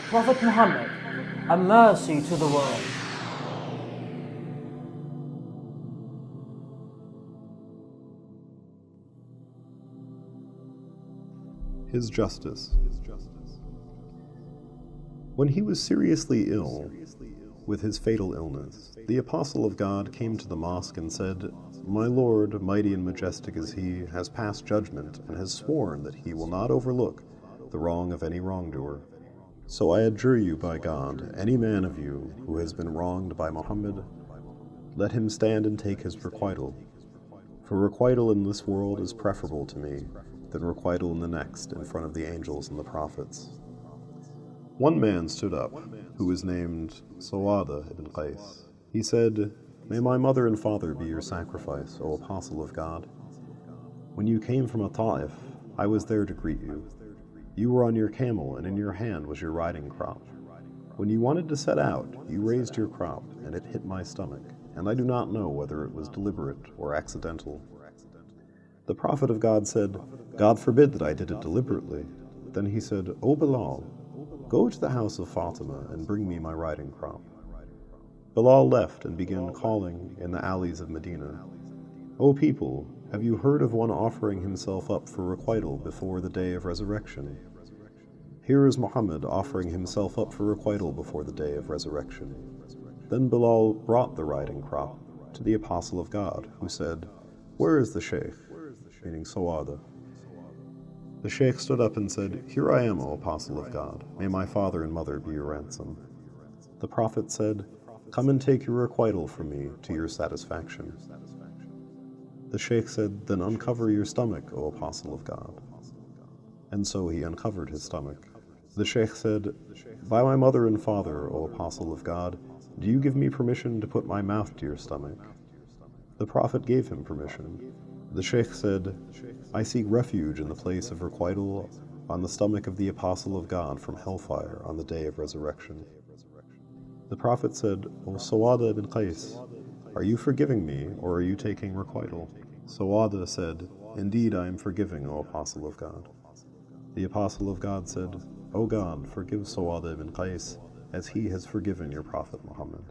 Prophet Muhammad, a mercy to the world. His justice. When he was seriously ill with his fatal illness, the apostle of God came to the mosque and said, "My Lord, mighty and majestic is he, has passed judgment and has sworn that he will not overlook the wrong of any wrongdoer. So I adjure you by God, any man of you who has been wronged by Muhammad, let him stand and take his requital. For requital in this world is preferable to me than requital in the next in front of the angels and the prophets." One man stood up, who was named Sawada ibn Qais. He said, "May my mother and father be your sacrifice, O Apostle of God. When you came from Ta'if, I was there to greet you. You were on your camel, and in your hand was your riding crop. When you wanted to set out, you raised your crop, and it hit my stomach, and I do not know whether it was deliberate or accidental." The Prophet of God said, "God forbid that I did it deliberately." Then he said, "O Bilal, go to the house of Fatima and bring me my riding crop." Bilal left and began calling in the alleys of Medina, "O people, have you heard of one offering himself up for requital before the day of resurrection? Here is Muhammad offering himself up for requital before the day of resurrection." Then Bilal brought the riding crop to the Apostle of God, who said, "Where is the Sheikh?" meaning Sawada. The Sheikh stood up and said, "Here I am, O Apostle of God. May my father and mother be your ransom." The Prophet said, "Come and take your requital from me to your satisfaction." The Sheikh said, "Then uncover your stomach, O Apostle of God." And so he uncovered his stomach. The Sheikh said, "By my mother and father, O Apostle of God, do you give me permission to put my mouth to your stomach?" The Prophet gave him permission. The Sheikh said, "I seek refuge in the place of requital on the stomach of the Apostle of God from hellfire on the day of resurrection." The Prophet said, "O Sawada ibn Qais, are you forgiving me, or are you taking requital?" Sawada said, "Indeed I am forgiving, O Apostle of God." The Apostle of God said, "O God, forgive Sawada ibn Qais, as he has forgiven your Prophet Muhammad."